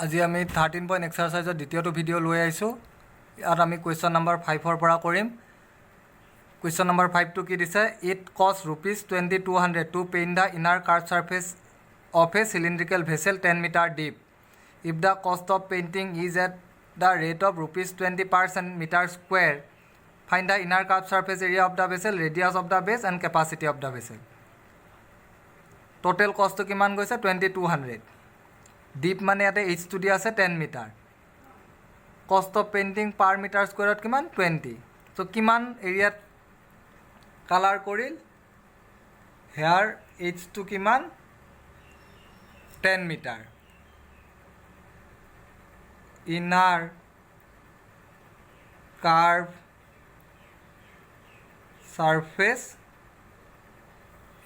আজি আমি 13 পইণ্ট এক্সাৰচাইজৰ দ্বিতীয়টো ভিডিঅ' লৈ আহিছোঁ। ইয়াত আমি কুৱেশ্যন নম্বৰ 5ৰ পৰা কৰিম। কুৱেশ্যন নম্বৰ 5টো কি দিছে? It cost ₹2200 to paint the inner curve surface of a cylindrical vessel 10 metre deep. If the cost of painting is at the rate of ₹20 per metre square, find the inner curve surface area of the vessel, radius of the base and capacity of the vessel. Total কষ্টটো কিমান গৈছে? 2200। Deep মানে ইয়াতে এইচটো দিয়া আছে 10 metre. Cost of painting per metre স্কুৱেৰত কিমান? 20। চ' কিমান এৰিয়াত কালাৰ কৰিল? হেয়াৰ এইচটো কিমান? 10 metre. Inner curve surface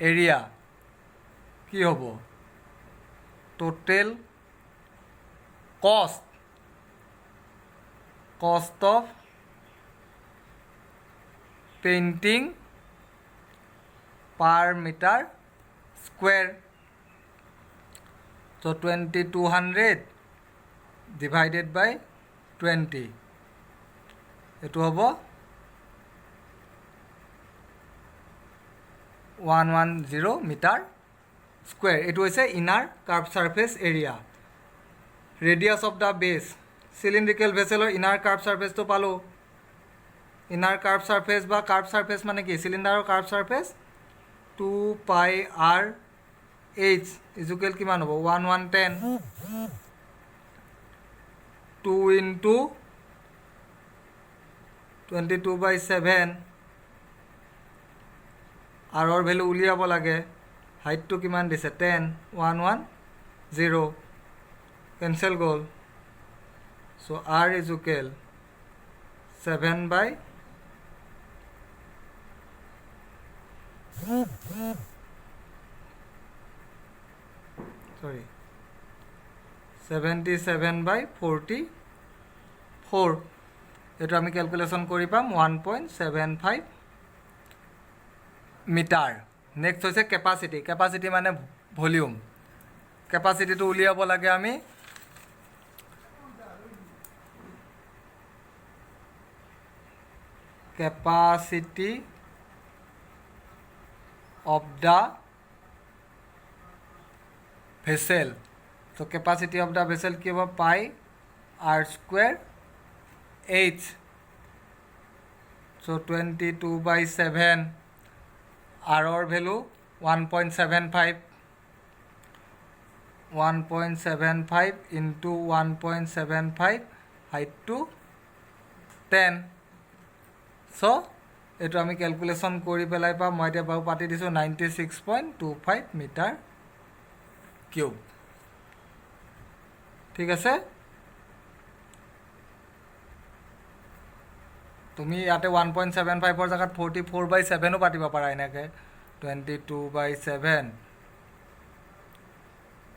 area কি হ'ব? Total cost of painting per meter square. So 2200 divided by 20 এটো হ'ব 110 মিটাৰ স্কুৱেৰ। এইটো হৈছে inner curve surface area. Radius of the base, cylindrical ভেছেলৰ ইনাৰ কাৰ্ভ ছাৰ্ফেচটো পালোঁ। ইনাৰ কাৰ্ভ ছাৰ্ফেচ বা কাৰ্ভ ছাৰ্ফেচ মানে কি? চিলিণ্ডাৰৰ কাৰ্ভ ছাৰ্ফেচ 2πr/h ইজুকেল কিমান হ'ব? 1110 2 × 22/7 আৰৰ ভেলু উলিয়াব লাগে। হাইটটো কিমান দিছে? 10 110 কেঞ্চেল গ'ল। চ' r ইজুকেল 7/70 77/44। এইটো আমি কেলকুলেশ্যন কৰি পাম 1.75 মিটাৰ। নেক্সট হৈছে কেপাচিটি। কেপাচিটি মানে ভলিউম। কেপাচিটিটো উলিয়াব লাগে আমি। Capacity of the vessel. তো কেপাচিটি অফ দ্য ভেছেল কি হ'ব? পাই r²h। চ' 22/7 আৰৰ ভেলু 1.75 1.75 ইনটু 1.75 হাইটটো 10। চ' এইটো আমি কেলকুলেশ্যন কৰি পেলাই পাম। মই এতিয়া বাৰু পাতি দিছোঁ 96.25 মিটাৰ কিউব। ঠিক আছে? তুমি ইয়াতে 1.75ৰ জেগাত 44/7ও পাতিব পাৰা এনেকৈ। 22/7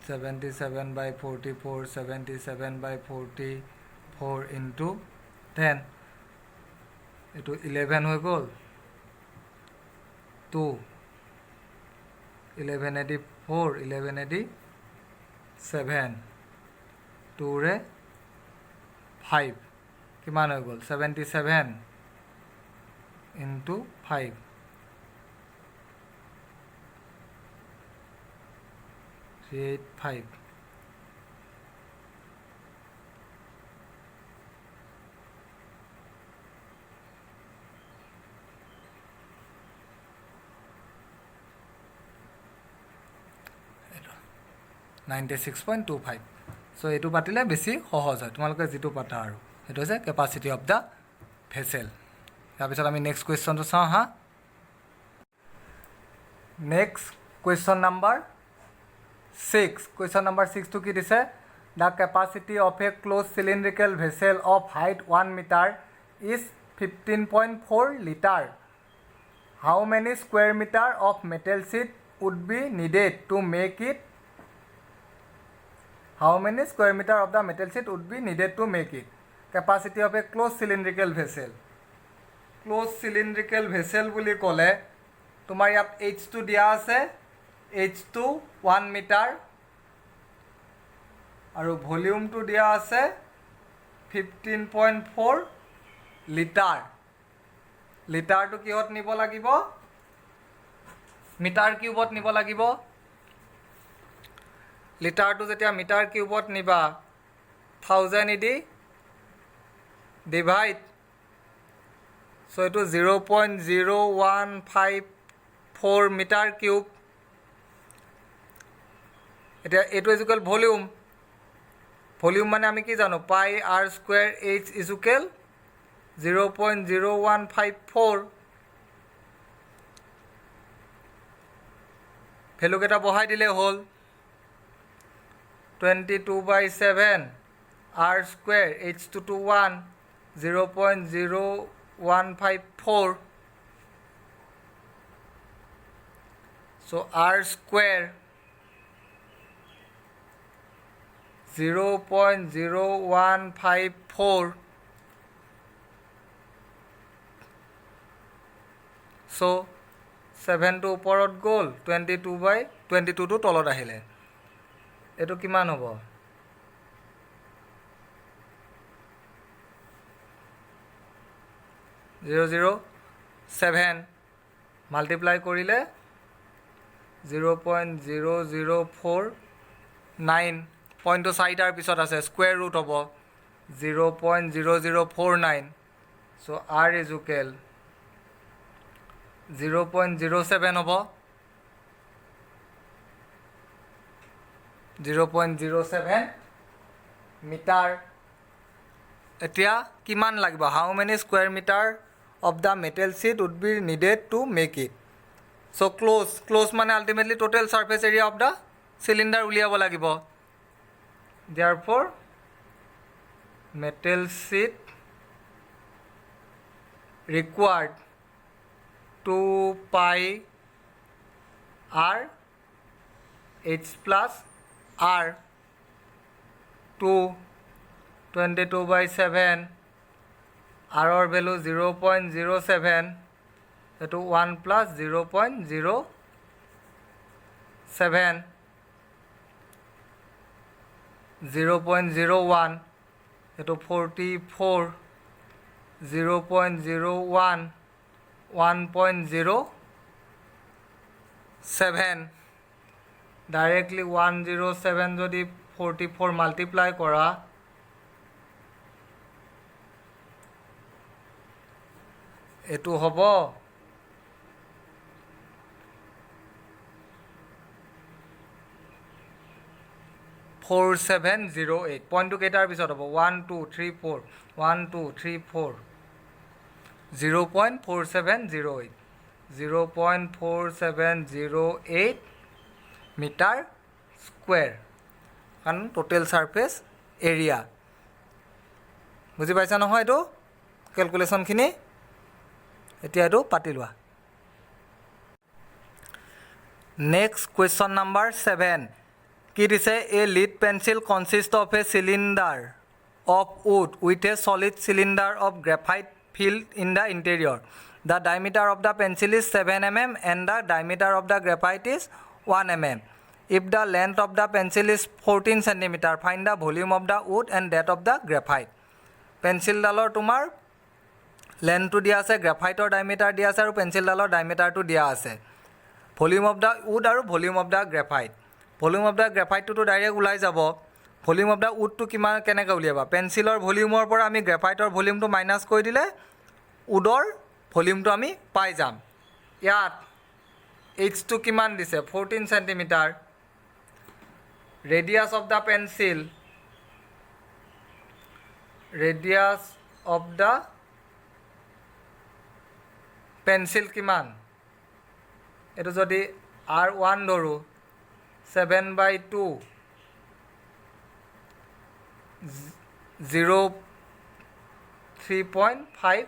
77/44 77/44 ইনটু 10। এইটো 11 হৈ গ'ল। 2 11 4 11 7 2 5 কিমান হৈ গ'ল? 77 ইনটু 5 385। এইটো 96.25। চ' এইটো পাতিলে বেছি সহজ হয়, তোমালোকে যিটো পাতা আৰু। সেইটো হৈছে কেপাচিটি অফ দ্য ভেছেল। তাৰপিছত আমি নেক্সট কুৱেশ্যনটো চাওঁ হা। Next question number 6। Question number 6টো কি দিছে? The capacity of a closed cylindrical vessel of height 1 metre is 15.4 litre. How many square metre of metal sheet would be needed to make it? How many square meter of the metal sheet would be needed to make it? Capacity of a closed cylindrical vessel. Closed cylindrical vessel বুলি ক'লে তোমাৰ ইয়াত H2 দিয়া আছে। H2 1 metre আৰু ভলিউমটো দিয়া আছে 15.4 লিটাৰ লিটাৰটো কিহত নিব লাগিব মিটাৰ কিউবত নিব লাগিব লিটাৰটো যেতিয়া মিটাৰ কিউবত নিবা 1000 ইদি ডিভাইড সো এটো 0.0154 মিটাৰ কিউব এটা এটো ইকুয়াল ভলিউম ভলিউম মানে আমি কি জানো পাই r square h equal 0.0154 value কেটা বহাই দিলে হল 22/7 r square h to 1 0.0154 so r square 0.0154 so 7 to ওপৰত গল 22/22 to তলত আহিলে এটো কিমান হ'ব 0.07 মাল্টিপ্লাই কৰিলে 0.0049 পইণ্টটো 4টাৰ পিছত আছে স্কয়াৰ ৰুট হ'ব 0.0049 so r is equal 0.07 হ'ব 0.07 মিটাৰ এতিয়া কিমান লাগিব how many square metre of the metal sheet would be needed to make it so close মানে ultimately total surface area of the cylinder উলিয়াব লাগিব therefore metal sheet required 2 pi r h plus r 22/7 r or value 0.07 eto 1 plus 0.07 0.01 eto 44 0.01 1.07 directly 107 যদি 44 multiply কৰা এটো হ'ব 4708 পইণ্টটো কেটাৰ পিছত হ'ব 1234 1234 0.4708 0.4708 মিটাৰ স্কয়াৰ কাৰণ টোটাল সাৰফেস এৰিয়া বুজি পাইছা নহয় এটো ক্যালকুলেশন খিনি এতিয়া এটো পাতি লোৱা নেক্সট কোয়েশ্চন নাম্বার 7 কি দিছে a lead pencil consist of a cylinder of wood with a solid cylinder of graphite filled in the interior the diameter of the pencil is 7 mm and the diameter of the graphite is 1 mm if the length of the pencil is 14 cm find the volume of the wood and that of the graphite pencil dalor tumar length to dia ase graphite or diameter dia ase aru pencil dalor diameter to dia ase volume of the wood aru volume of the graphite volume of the graphite to direct ulai jabo volume of the wood to kiman keneka uliaba pencil or volume or por ami graphite or volume to minus koi dile wood or volume to ami pai jam yat h to kiman dise 14 cm radius of the pencil radius of the pencil kiman eto jodi r1 doru 7/2 3.5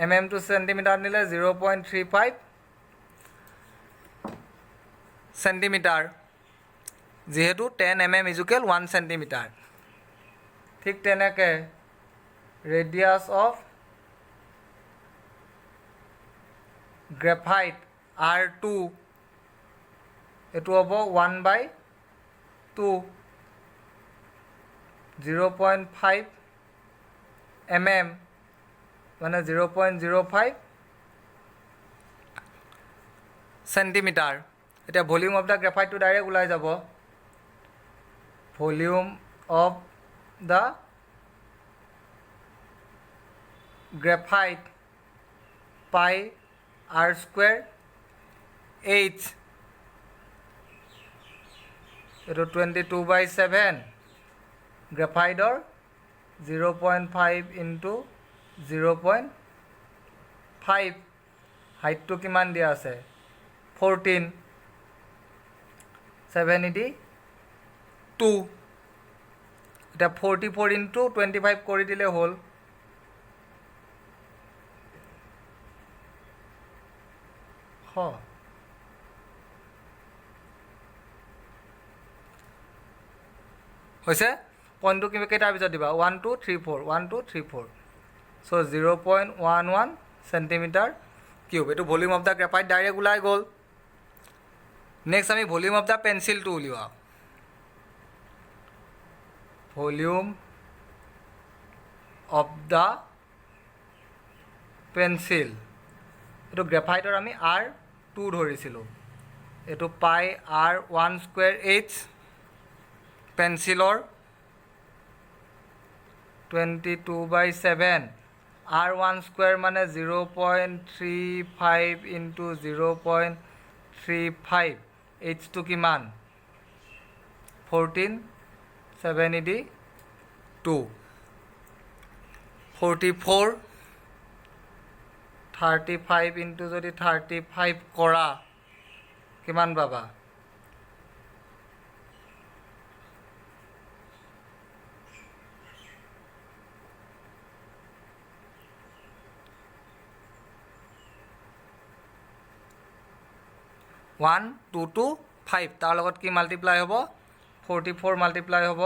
mm to centimeter nile 0.35 centimeter যেহেতু 10 mm is equal 1 centimeter ঠিক তেনেকে radius of graphite R2 এইটো হ'ব 1/2 0.5 mm মানে 0.05 centimetre এতিয়া volume of the গ্ৰেফাইটটো direct ওলাই যাব volume of the graphite পাই r square h এইটো 22/7 গ্ৰেফাইটৰ 0.5 into 0.5 হাইটটো কিমান দিয়া আছে 14 782 এটা 44 into 25 কৰি দিলে হ'ল হৈছে পইণ্টটো কেইটাৰ পিছত দিবা 1 2 3 4 1 2 3 4 চ' 0.11 সেন্টিমিটাৰ কিউব এইটো volume of the graphite direct ওলাই গ'ল নেক্সট আমি ভলিউম অফ দ্য পেন্সিলটো উলিয়াওঁ ভলিউম অফ দ্য পেন্সিল এইটো গ্ৰেফাইটৰ আমি R2 ধৰিছিলোঁ এইটো পাই R1 square h পেন্সিলৰ 22/7 R1 square মানে 0.35 into 0.35 h2 কিমান 14 782 44 35 into যদি 35 কৰা কিমান পাবা ওৱান টু টু 5 তাৰ লগত কি মাল্টিপ্লাই হ'ব 44 মাল্টিপ্লাই হ'ব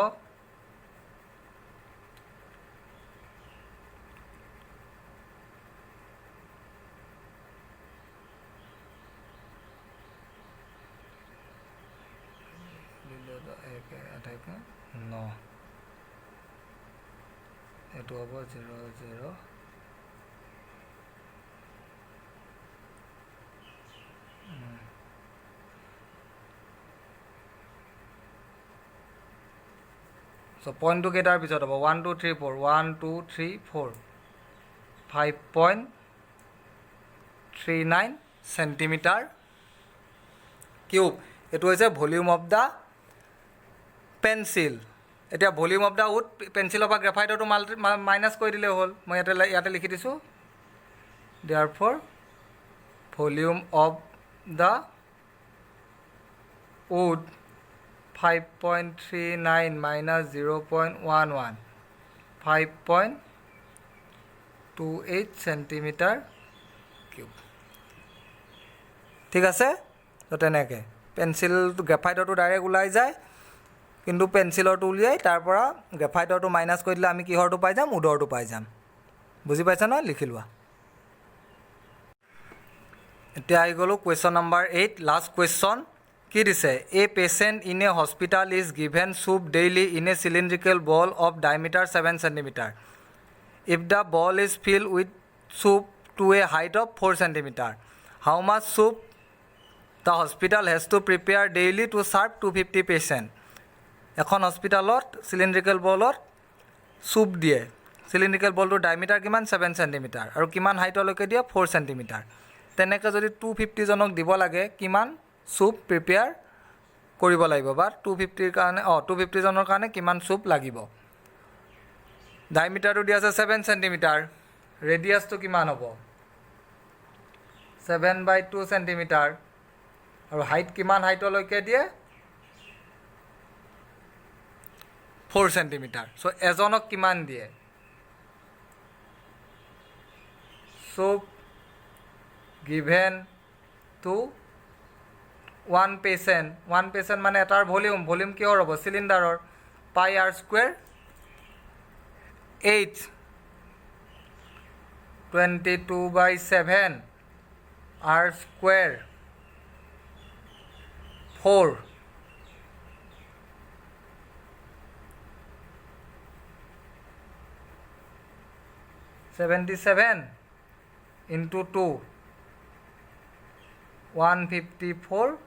এইটো হ'ব 0 0 চ' পইণ্টটো কেইটাৰ পিছত হ'ব 1 2 3 4 1 2 3 4 5.39 সেন্টিমিটাৰ কিউব এইটো হৈছে ভলিউম অফ দ্য পেন্সিল এতিয়া ভলিউম অফ দ্য উড পেন্সিলৰ পৰা গ্ৰেফাইটৰটো মাইনাছ কৰি দিলে হ'ল মই ইয়াতে লিখি দিছোঁ therefore volume of the wood 5.39 minus 0.11 5.28 centimetre cube ঠিক আছে তো তেনেকৈ পেন্সিলটো গ্ৰেফাইটৰটো ডাইৰেক্ট ওলাই যায় কিন্তু পেন্সিলৰটো উলিয়াই তাৰ পৰা গ্ৰেফাইটৰটো মাইনাছ কৰি দিলে আমি কিহৰটো পাই যাম উডৰটো পাই যাম বুজি পাইছা নহয় লিখি লোৱা এতিয়া আহি গ'লোঁ কুৱেশ্যন নম্বৰ 8 লাষ্ট কুৱেশ্যন কি দিছে a patient in a hospital is given soup daily in a cylindrical bowl of diameter 7 centimeter if the bowl is filled with soup to a height of 4 centimeter how much soup the hospital has to prepare daily to serve 250 patient এখন হস্পিটালত cylindrical বলত চুপ দিয়ে cylindrical বলটোৰ diameter কিমান 7 centimeter আৰু কিমান হাইটলৈকে দিয়ে 4 centimeter তেনেকৈ যদি 250 জনক দিব লাগে কিমান চুপ প্ৰিপেয়াৰ কৰিব লাগিব বা 250 কাৰণে 250 জনৰ কাৰণে কিমান চুপ লাগিব ডায়মিটাৰটো দিয়া আছে 7 centimeter ৰেডিয়াছটো কিমান হ'ব 7/2 centimeter আৰু হাইট কিমান হাইটলৈকে দিয়ে 4 centimeter চ' এজনক কিমান দিয়ে চুপ গিভেন টু one patient মানে এটাৰ ভলিউম কিহৰ হ'ব চিলিণ্ডাৰৰ পাই r square h 22/7 r square 4 77 into 2 154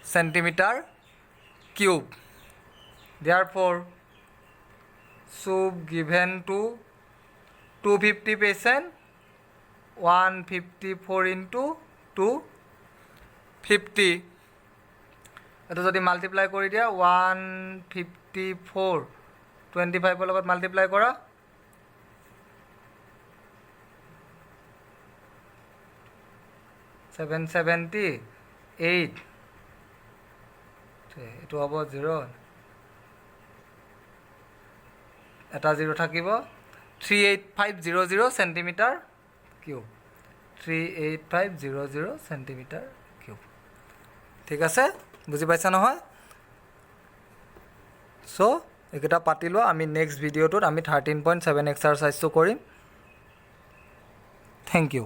centimeter cube. Therefore, soup given to 250 patient 154 into 250 এটো যদি মাল্টিপ্লাই কৰি দিয়া 154 25 লগত মাল্টিপ্লাই কৰা 778 এটো হ'ব 0 এটা 0 থাকিব 38500 সেন্টিমিটার কিউব 38500 সেন্টিমিটার কিউব ঠিক আছে বুজি পাইছা নহয় সো এটা পাতিলো আমি নেক্সট ভিডিওটোত আমি 13.7 এক্সাৰসাইজটো কৰিম থ্যাংক ইউ